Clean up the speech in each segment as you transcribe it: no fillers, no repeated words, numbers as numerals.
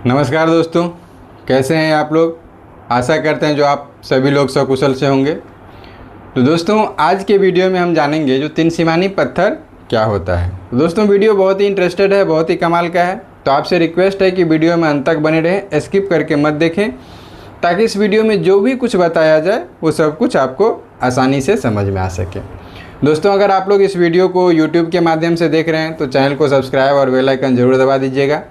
नमस्कार दोस्तों, कैसे हैं आप लोग। आशा करते हैं जो आप सभी लोग सकुशल से होंगे। तो दोस्तों, आज के वीडियो में हम जानेंगे जो तीन सीमानी पत्थर क्या होता है। तो दोस्तों, वीडियो बहुत ही इंटरेस्टेड है, बहुत ही कमाल का है। तो आपसे रिक्वेस्ट है कि वीडियो में अंत तक बने रहें, स्किप करके मत देखें, ताकि इस वीडियो में जो भी कुछ बताया जाए वो सब कुछ आपको आसानी से समझ में आ सके। दोस्तों, अगर आप लोग इस वीडियो को यूट्यूब के माध्यम से देख रहे हैं तो चैनल को सब्सक्राइब और बेल आइकन ज़रूर दबा दीजिएगा।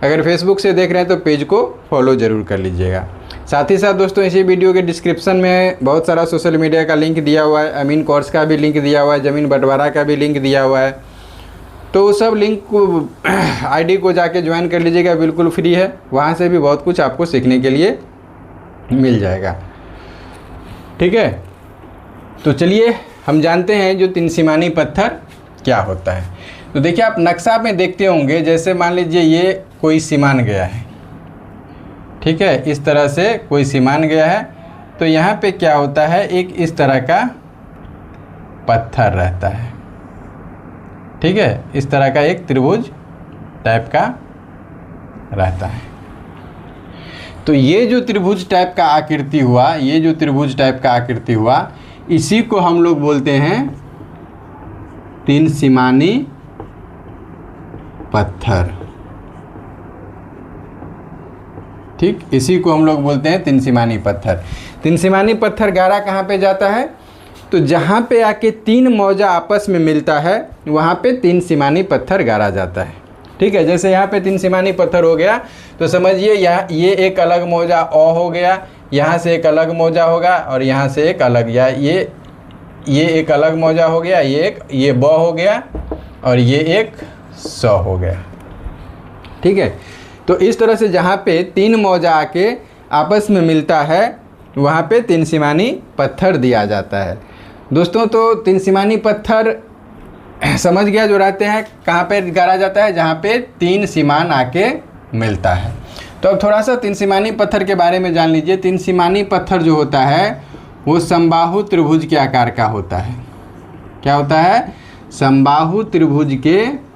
अगर फेसबुक से देख रहे हैं तो पेज को फॉलो ज़रूर कर लीजिएगा। साथ ही साथ दोस्तों, इसी वीडियो के डिस्क्रिप्शन में बहुत सारा सोशल मीडिया का लिंक दिया हुआ है, अमीन कोर्स का भी लिंक दिया हुआ है, ज़मीन बंटवारा का भी लिंक दिया हुआ है। तो वो सब लिंक को आईडी को जाके ज्वाइन कर लीजिएगा, बिल्कुल फ्री है। वहाँ से भी बहुत कुछ आपको सीखने के लिए मिल जाएगा। ठीक है, तो चलिए हम जानते हैं जो तीन सीमानी पत्थर क्या होता है। तो देखिए, आप नक्शा में देखते होंगे, जैसे मान लीजिए ये कोई सीमान गया है, ठीक है, इस तरह से कोई सीमान गया है। तो यहाँ पे क्या होता है, एक इस तरह का पत्थर रहता है, ठीक है, इस तरह का एक त्रिभुज टाइप का रहता है। तो ये जो त्रिभुज टाइप का आकृति हुआ, ये जो त्रिभुज टाइप का आकृति हुआ, इसी को हम लोग बोलते हैं तीन सीमानी पत्थर। ठीक, इसी को हम लोग बोलते हैं तीन सीमानी पत्थर। तीन सीमानी पत्थर गाड़ा कहाँ पे जाता है, तो जहाँ पे आके तीन मौजा आपस में मिलता है वहाँ पे तीन सीमानी पत्थर गाड़ा जाता है। ठीक है, जैसे यहाँ पे तीन सीमानी पत्थर हो गया तो समझिए यहाँ ये एक अलग मौजा ओ हो गया, यहाँ से एक अलग मौजा होगा और यहाँ से एक अलग, या ये एक अलग मौजा हो गया, ये ब हो गया और ये एक स हो गया। ठीक है, तो इस तरह से जहाँ पे तीन मौजा आके आपस में मिलता है वहाँ पे तीन सीमानी पत्थर दिया जाता है। दोस्तों, तो तीन सीमानी पत्थर समझ गया जो रहते हैं कहाँ पे गाड़ा जाता है, जहाँ पे तीन सीमान आके मिलता है। तो अब थोड़ा सा तीन सीमानी पत्थर के बारे में जान लीजिए। तीन सीमानी पत्थर जो होता है वो समबाहु त्रिभुज के आकार का होता है। क्या होता है, समबाहु त्रिभुज के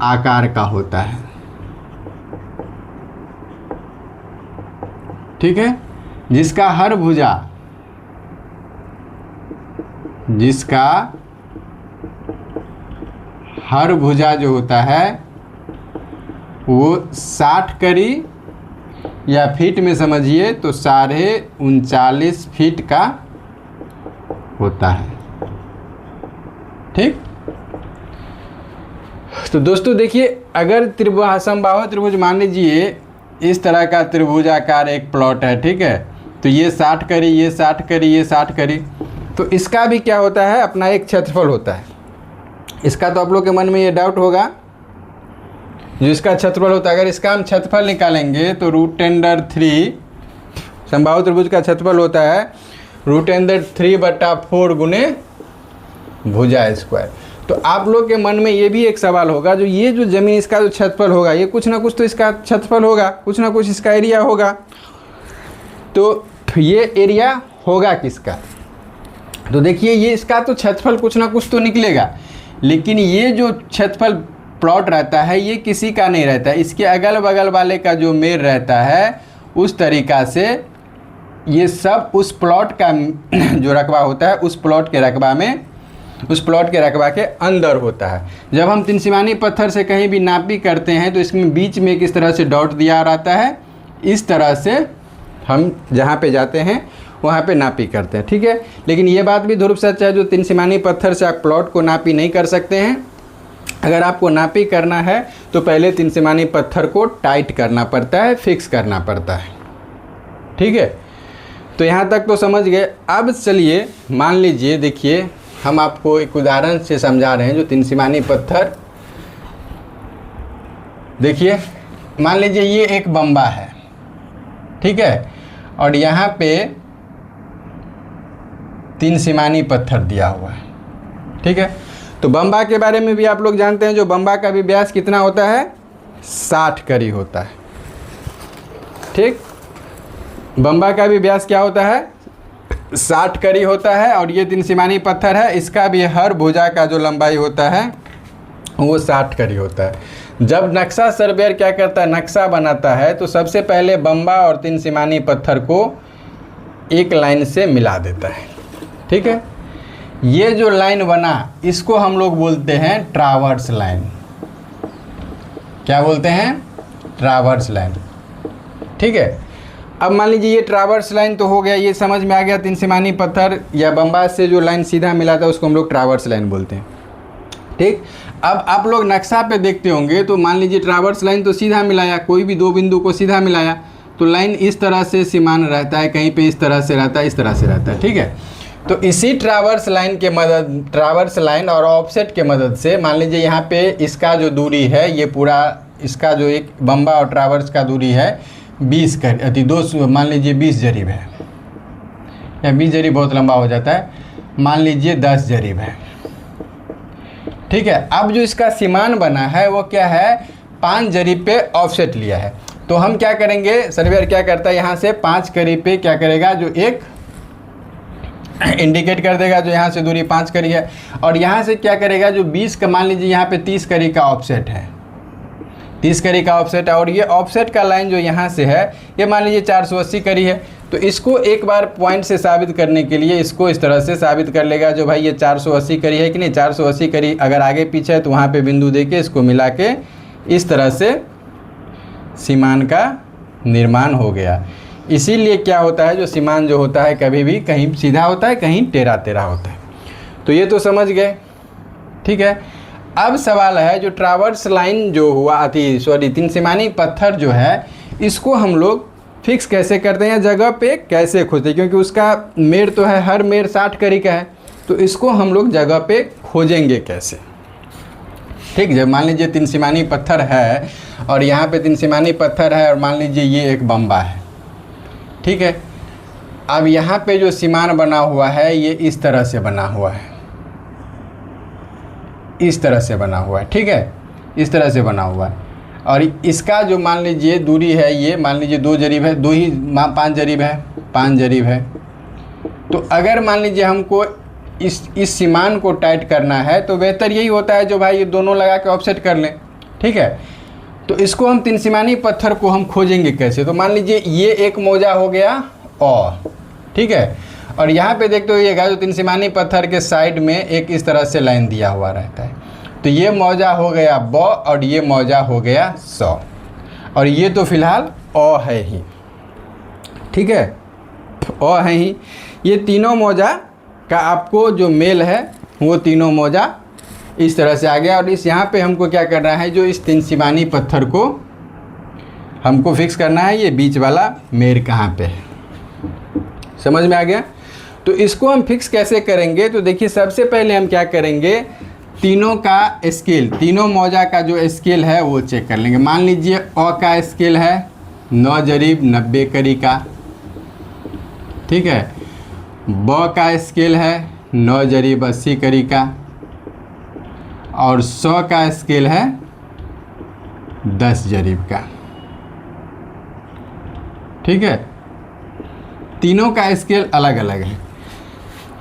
आकार का होता है। ठीक है, जिसका हर भुजा जो होता है वो 60 कड़ी, या फीट में समझिए तो 39.5 फीट का होता है। ठीक, तो दोस्तों देखिए, अगर समबाहु त्रिभुज मान लीजिए इस तरह का त्रिभुजाकार एक प्लॉट है, ठीक है, तो ये 60 कड़ी, ये 60 कड़ी, ये 60 कड़ी, तो इसका भी क्या होता है, अपना एक क्षेत्रफल होता है। इसका तो आप लोग के मन में ये डाउट होगा, जो इसका क्षेत्रफल होता है, अगर इसका हम क्षेत्रफल निकालेंगे तो √3 समबाहु त्रिभुज का क्षेत्रफल होता है √3/4 गुने भुजा स्क्वायर। तो आप लोग के मन में ये भी एक सवाल होगा, जो ये जो ज़मीन इसका जो क्षेत्रफल होगा, ये कुछ ना कुछ तो इसका क्षेत्रफल होगा, कुछ ना कुछ इसका एरिया होगा। तो ये एरिया होगा किसका, तो देखिए ये इसका तो क्षेत्रफल कुछ ना कुछ तो निकलेगा, लेकिन ये जो क्षेत्रफल प्लॉट रहता है ये किसी का नहीं रहता है। इसके अगल बगल वाले का जो मेर रहता है, उस तरीक़ा से ये सब उस प्लॉट का जो रकबा होता है उस प्लॉट के रकबा के अंदर होता है। जब हम तीन सीमानी पत्थर से कहीं भी नापी करते हैं तो इसमें बीच में किस तरह से डॉट दिया रहता है, इस तरह से हम जहाँ पे जाते हैं वहाँ पे नापी करते हैं। ठीक है, लेकिन ये बात भी ध्रुव सच है, जो तीन सीमानी पत्थर से आप प्लॉट को नापी नहीं कर सकते हैं। अगर आपको नापी करना है तो पहले तीन सीमानी पत्थर को टाइट करना पड़ता है, फिक्स करना पड़ता है। ठीक है, तो यहाँ तक तो समझ गए। अब चलिए मान लीजिए, देखिए हम आपको एक उदाहरण से समझा रहे हैं जो तीन सीमानी पत्थर। देखिए, मान लीजिए ये एक बम्बा है, ठीक है, और यहाँ पे तीन सीमानी पत्थर दिया हुआ है। ठीक है, तो बम्बा के बारे में भी आप लोग जानते हैं, जो बम्बा का भी व्यास कितना होता है, 60 कड़ी होता है। ठीक, बम्बा का भी व्यास क्या होता है, 60 कड़ी होता है। और ये तीन सीमानी पत्थर है, इसका भी हर भुजा का जो लंबाई होता है वो 60 करी होता है। जब नक्शा सर्वेयर क्या करता है, नक्शा बनाता है, तो सबसे पहले बम्बा और 3 सीमानी पत्थर को एक लाइन से मिला देता है। ठीक है, ये जो लाइन बना इसको हम लोग बोलते हैं ट्रावर्स लाइन। क्या बोलते हैं? Traverse line. ठीक है, अब मान लीजिए ये ट्रावर्स लाइन तो हो गया, ये समझ में आ गया। 3 सीमानी पत्थर या बम्बा से जो लाइन सीधा मिला था उसको हम लोग ट्रावर्स लाइन बोलते हैं। ठीक, अब आप लोग नक्शा पे देखते होंगे तो मान लीजिए ट्रावर्स लाइन तो सीधा मिलाया, कोई भी 2 बिंदु को सीधा मिलाया तो लाइन इस तरह से सीमान रहता है, कहीं पे इस तरह से रहता है, इस तरह से रहता है। ठीक है, तो इसी ट्रावर्स लाइन के मदद, ट्रावर्स लाइन और ऑफसेट के मदद से मान लीजिए यहाँ पे इसका जो दूरी है, ये पूरा इसका जो एक बम्बा और ट्रावर्स का दूरी है 20 मान लीजिए 20 जरीब है, या 20 जरीब बहुत लंबा हो जाता है, मान लीजिए 10 जरीब है। ठीक है, अब जो इसका सीमान बना है वो क्या है, 5 जरीब पे ऑफसेट लिया है। तो हम क्या करेंगे, सर्वेयर क्या करता है, यहाँ से 5 करीब पे क्या करेगा, जो एक इंडिकेट कर देगा जो यहाँ से दूरी 5 करी है, और यहाँ से क्या करेगा, जो 20 का मान लीजिए यहाँ पे 30 करी का ऑफसेट है, 30 करी का ऑफसेट है, और ये ऑफसेट का लाइन जो यहाँ से है ये मान लीजिए 480 करी है। तो इसको एक बार पॉइंट से साबित करने के लिए इसको इस तरह से साबित कर लेगा, जो भाई ये 480 करी है कि नहीं, 480 करी अगर आगे पीछे है तो वहाँ पे बिंदु दे के इसको मिला के इस तरह से सीमान का निर्माण हो गया। इसीलिए क्या होता है, जो सीमान जो होता है कभी भी कहीं सीधा होता है, कहीं टेढ़ा टेढ़ा होता है। तो ये तो समझ गए। ठीक है, अब सवाल है जो ट्रावर्स लाइन जो हुआ थी, 3 सीमानी पत्थर जो है, इसको हम लोग फिक्स कैसे करते हैं या जगह पे कैसे खोजते हैं, क्योंकि उसका मेड़ तो है, हर मेड़ 60 करी का है, तो इसको हम लोग जगह पे खोजेंगे कैसे। ठीक, जब मान लीजिए 3 सीमानी पत्थर है और यहाँ पे 3 सीमानी पत्थर है और मान लीजिए ये एक बम्बा है। ठीक है, अब यहाँ पे जो सीमान बना हुआ है ये इस तरह से बना हुआ है, इस तरह से बना हुआ है। ठीक है, इस तरह से बना हुआ है, और इसका जो मान लीजिए दूरी है, ये मान लीजिए 2 जरीब है, 5 जरीब है, 5 जरीब है। तो अगर मान लीजिए हमको इस सीमान को टाइट करना है तो बेहतर यही होता है जो भाई ये दोनों लगा के ऑफसेट कर लें। ठीक है, तो इसको हम 3 सीमानी पत्थर को हम खोजेंगे कैसे, तो मान लीजिए ये एक मौजा हो गया और, ठीक है, और यहाँ पे देखते होइएगा जो 3 सीमानी पत्थर के साइड में एक इस तरह से लाइन दिया हुआ रहता है, तो ये मौजा हो गया ब और ये मौजा हो गया स, और ये तो फिलहाल अ है ही। ठीक है, अ है ही। ये तीनों मौजा का आपको जो मेल है वो तीनों मौजा इस तरह से आ गया, और इस यहाँ पे हमको क्या करना है, जो इस 3 सीमानी पत्थर को हमको फिक्स करना है, ये बीच वाला मेड़ कहाँ पे है। समझ में आ गया? तो इसको हम फिक्स कैसे करेंगे, तो देखिए सबसे पहले हम क्या करेंगे, तीनों का स्केल, तीनों मौजा का जो स्केल है वो चेक कर लेंगे। मान लीजिए अ का स्केल है 9 जरीब 90 करी का। ठीक है, ब का स्केल है 9 जरीब 80 करी का, और 100 का स्केल है 10 जरीब का। ठीक है, तीनों का स्केल अलग अलग है।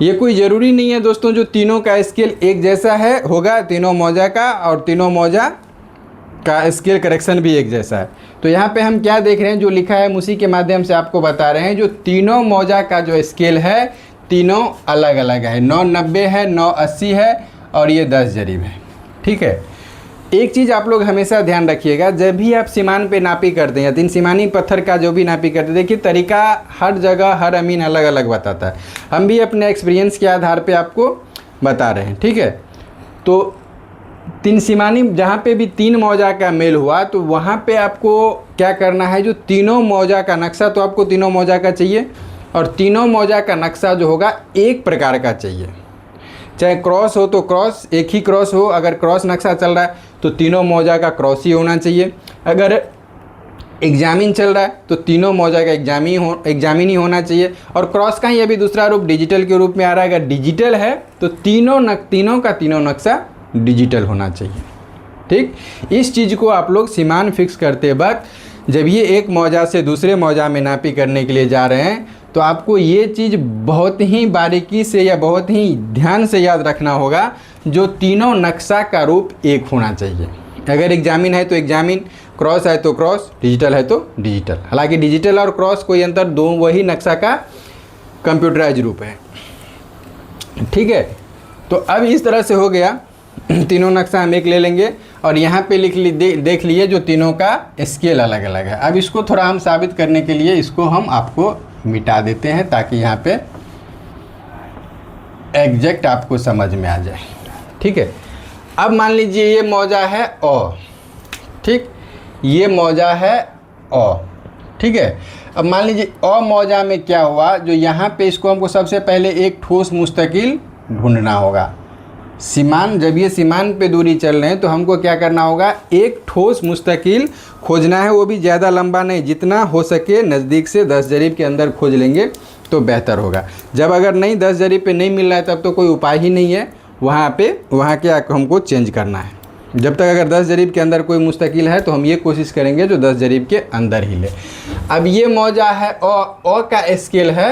ये कोई ज़रूरी नहीं है दोस्तों जो तीनों का स्केल एक जैसा है होगा तीनों मौजा का, और तीनों मौजा का स्केल करेक्शन भी एक जैसा है। तो यहाँ पे हम क्या देख रहे हैं, जो लिखा है हम उसी के माध्यम से आपको बता रहे हैं। जो तीनों मौजा का जो स्केल है तीनों अलग अलग है, 9 90 है, 9 80 है, और ये 10 जरीब है। ठीक है, एक चीज़ आप लोग हमेशा ध्यान रखिएगा, जब भी आप सीमान पे नापी करते हैं या 3 सीमानी पत्थर का जो भी नापी करते हैं, देखिए तरीका हर जगह हर अमीन अलग अलग बताता है। हम भी अपने एक्सपीरियंस के आधार पे आपको बता रहे हैं। ठीक है, तो 3 सीमानी जहाँ पे भी 3 मौजा का मेल हुआ तो वहाँ पे आपको क्या करना है, जो तीनों मौजा का नक्शा तो आपको तीनों मौजा का चाहिए, और तीनों मौजा का नक्शा जो होगा एक प्रकार का चाहिए। चाहे क्रॉस हो तो क्रॉस एक ही क्रॉस हो, अगर क्रॉस नक्शा चल रहा है तो तीनों मौजा का क्रॉस ही होना चाहिए। अगर एग्जामिन चल रहा है तो तीनों मौजा का एग्जामिन ही होना चाहिए। और क्रॉस का ही अभी दूसरा रूप डिजिटल के रूप में आ रहा है। अगर डिजिटल है तो तीनों का तीनों नक्शा डिजिटल होना चाहिए। ठीक, इस चीज़ को आप लोग सीमान फिक्स करते वक्त जब ये एक मौजा से दूसरे मौजा में नापी करने के लिए जा रहे हैं तो आपको ये चीज़ बहुत ही बारीकी से या बहुत ही ध्यान से याद रखना होगा, जो तीनों नक्शा का रूप एक होना चाहिए। अगर एग्जामिन है तो एग्जामिन, क्रॉस है तो क्रॉस, डिजिटल है तो डिजिटल। हालांकि डिजिटल और क्रॉस कोई अंतर, दो वही नक्शा का कंप्यूटराइज रूप है। ठीक है, तो अब इस तरह से हो गया। तीनों नक्शा हम एक ले लेंगे और यहाँ पे देख लिए जो तीनों का स्केल अलग अलग है। अब इसको थोड़ा हम साबित करने के लिए इसको हम आपको मिटा देते हैं ताकि यहाँ पे एग्जैक्ट आपको समझ में आ जाए। ठीक है, अब मान लीजिए ये मौजा है अ, ठीक, ये मौजा है अ। ठीक है, अब मान लीजिए अ मौजा में क्या हुआ, जो यहाँ पे इसको हमको सबसे पहले एक ठोस मुस्तकिल ढूंढना होगा। सीमान, जब ये सीमान पे दूरी चल रहे हैं तो हमको क्या करना होगा, एक ठोस मुस्तकिल खोजना है, वो भी ज़्यादा लंबा नहीं, जितना हो सके नज़दीक से 10 जरीब के अंदर खोज लेंगे तो बेहतर होगा। जब अगर नहीं 10 जरीब पे नहीं मिल रहा है तब तो कोई उपाय ही नहीं है, वहाँ के हमको चेंज करना है। जब तक अगर 10 जरीब के अंदर कोई मुस्तकिल है तो हम ये कोशिश करेंगे जो 10 जरीब के अंदर ही ले। अब ये मौजा है अ का स्केल है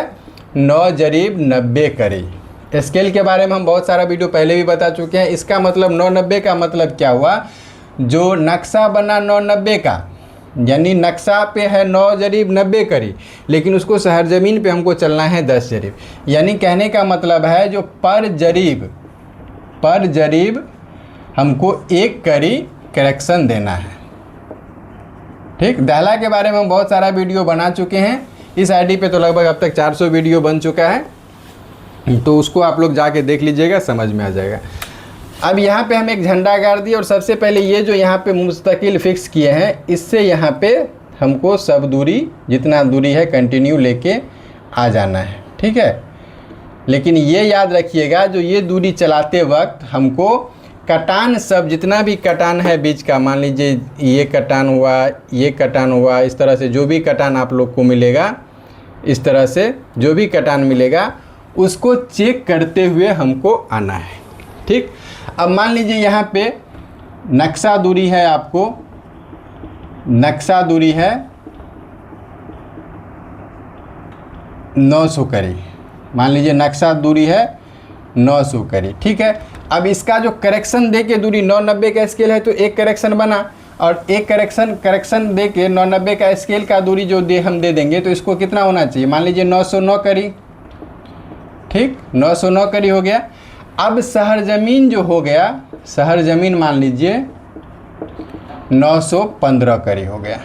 9 जरीब 90 करी। स्केल के बारे में हम बहुत सारा वीडियो पहले भी बता चुके हैं। इसका मतलब 990 का मतलब क्या हुआ, जो नक्शा बना 990 का, यानी नक्शा पे है 9 जरीब 90 करी, लेकिन उसको शहर ज़मीन पे हमको चलना है 10 जरीब। यानी कहने का मतलब है जो पर जरीब हमको 1 करी करेक्शन देना है। ठीक, दहला के बारे में हम बहुत सारा वीडियो बना चुके हैं। इस आईडी पे तो लगभग अब तक 400 वीडियो बन चुका है, तो उसको आप लोग जाके देख लीजिएगा, समझ में आ जाएगा। अब यहाँ पे हम एक झंडा गाड़ दिए और सबसे पहले ये जो यहाँ पे मुस्तकिल फिक्स किए हैं, इससे यहाँ पे हमको सब दूरी, जितना दूरी है कंटिन्यू लेके आ जाना है। ठीक है, लेकिन ये याद रखिएगा जो ये दूरी चलाते वक्त हमको कटान, सब जितना भी कटान है बीच का, मान लीजिए ये कटान हुआ, ये कटान हुआ, इस तरह से जो भी कटान आप लोग को मिलेगा, इस तरह से जो भी कटान मिलेगा उसको चेक करते हुए हमको आना है। ठीक, अब मान लीजिए यहाँ पे नक्शा दूरी है, आपको नक्शा दूरी है 900 करी, मान लीजिए नक्शा दूरी है 900 करी। ठीक है, अब इसका जो करेक्शन दे के दूरी 990 का स्केल है तो एक करेक्शन बना, और एक करेक्शन दे के 990 का स्केल का दूरी जो हम दे देंगे तो इसको कितना होना चाहिए, मान लीजिए 909 करी। ठीक, 909 करी हो गया। अब शहर ज़मीन जो हो गया, शहर ज़मीन मान लीजिए 915 करी हो गया।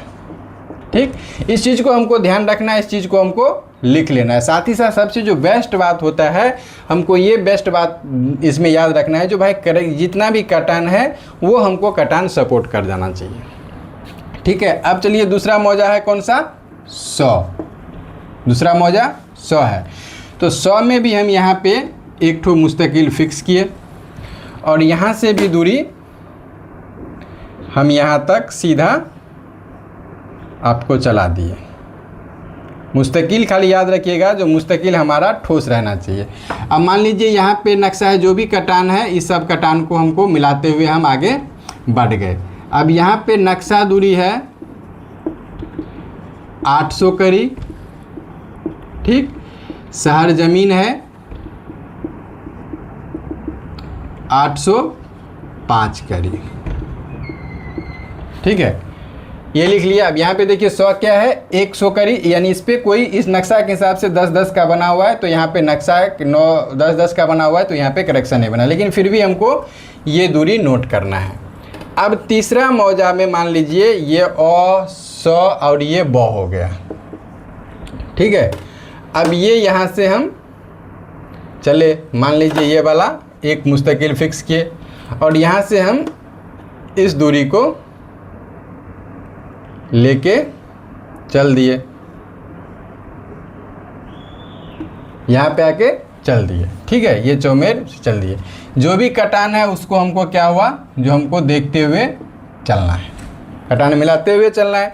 ठीक, इस चीज़ को हमको ध्यान रखना है, इस चीज़ को हमको लिख लेना है। साथ ही साथ सबसे जो बेस्ट बात होता है, हमको ये बेस्ट बात इसमें याद रखना है, जो भाई जितना भी कटान है वो हमको कटान सपोर्ट कर जाना चाहिए। ठीक है, अब चलिए दूसरा मौजा है कौन सा, 100। दूसरा मौजा 100 है, तो 100 में भी हम यहाँ पे एक ठो मुस्तकिल फिक्स किए और यहाँ से भी दूरी हम यहाँ तक सीधा आपको चला दिए। मुस्तकिल खाली याद रखिएगा, जो मुस्तकिल हमारा ठोस रहना चाहिए। अब मान लीजिए यहाँ पे नक्शा है, जो भी कटान है इस सब कटान को हमको मिलाते हुए हम आगे बढ़ गए। अब यहाँ पे नक्शा दूरी है 800 करी। ठीक, शहर ज़मीन है 805 करी। ठीक है, ये लिख लिया। अब यहाँ पे देखिए 100 क्या है, 100 करी, यानी इस पे कोई इस नक्शा के हिसाब से 10-10 का बना हुआ है, तो यहाँ पे नक्शा 9-10-10 का बना हुआ है, तो यहाँ पे करेक्शन नहीं बना, लेकिन फिर भी हमको ये दूरी नोट करना है। अब तीसरा मौजा में मान लीजिए ये 100 और ये ब हो गया। ठीक है, अब ये यहाँ से हम चले, मान लीजिए ये वाला एक मुस्तकिल फिक्स किए और यहाँ से हम इस दूरी को लेके चल दिए, यहाँ पे आके चल दिए। ठीक है, ये चौमेर चल दिए। जो भी कटान है उसको हमको क्या हुआ, जो हमको देखते हुए चलना है, कटान मिलाते हुए चलना है।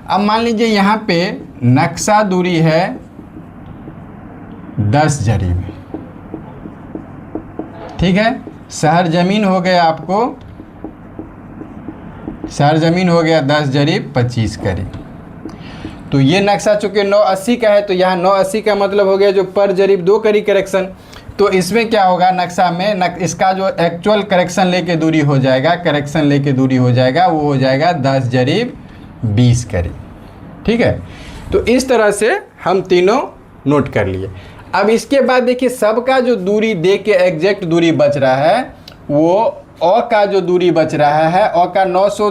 अब मान लीजिए यहाँ पे नक्शा दूरी है 10 जरीब। ठीक है, शहर ज़मीन हो गया आपको, शहर ज़मीन हो गया 10 जरीब 25 करी। तो ये नक्शा चूँकि 980 का है, तो यहाँ 980 का मतलब हो गया जो पर जरीब 2 करी करेक्शन। तो इसमें क्या होगा, नक्शा में इसका जो एक्चुअल करेक्शन लेके दूरी हो जाएगा, वो हो जाएगा 10 जरीब 20 करीब। ठीक है, तो इस तरह से हम तीनों नोट कर लिए। अब इसके बाद देखिए सबका जो दूरी दे के एग्जैक्ट दूरी बच रहा है, वो अ का जो दूरी बच रहा है, अ का 900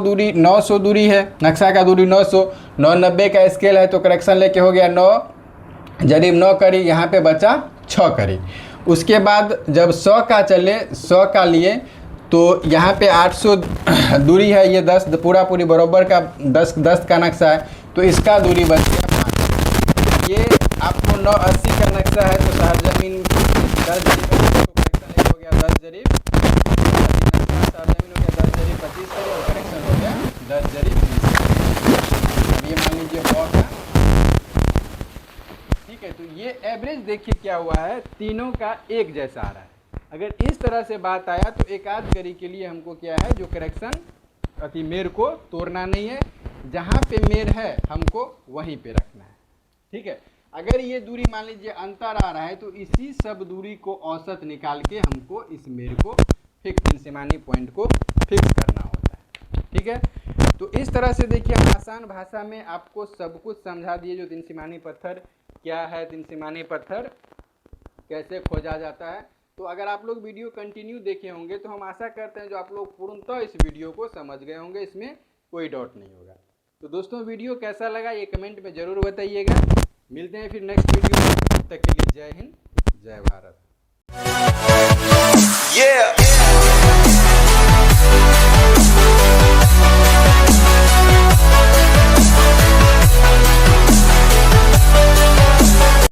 दूरी है, नक्शा का दूरी 900, 990 का स्केल है, तो करेक्शन लेके हो गया 9 जरीब 9 करी, यहाँ पे बचा 6 करी। उसके बाद जब 100 का चले, 100 का लिए, तो यहाँ पे 800 दूरी है, ये 10 पूरी बराबर का 10 का नक्शा है, तो इसका दूरी बच गया 5। ये आपको 980 का नक्शा है, तो शहर जमीन 10 जरीब हो गया 10 जरीब, शहर जमीन हो गया 10 जरीब 25 करीब, और करेक्शन हो गया 10 जरीब 20। अब ये मान लीजिए बहुत है, ठीक है। तो ये एवरेज देखिए क्या हुआ है, तीनों का एक जैसा आ रहा है। अगर इस तरह से बात आया तो एक आध गरी के लिए हमको क्या है, जो करेक्शन अति मेर को तोड़ना नहीं है, जहाँ पे मेर है हमको वहीं पे रखना है। ठीक है, अगर ये दूरी मान लीजिए अंतर आ रहा है, तो इसी सब दूरी को औसत निकाल के हमको इस मेर को फिक्स, तीन सीमानी पॉइंट को फिक्स करना होता है। ठीक है, तो इस तरह से देखिए हम आसान भाषा में आपको सब कुछ समझा दिए, जो तीन सीमानी पत्थर क्या है, तीन सीमानी पत्थर कैसे खोजा जाता है। तो अगर आप लोग वीडियो कंटिन्यू देखे होंगे तो हम आशा करते हैं जो आप लोग पूर्णतः इस वीडियो को समझ गए होंगे, इसमें कोई डाउट नहीं होगा। तो दोस्तों वीडियो कैसा लगा ये कमेंट में ज़रूर बताइएगा। मिलते हैं फिर नेक्स्ट वीडियो में, तब तक के लिए जय हिंद जय भारत।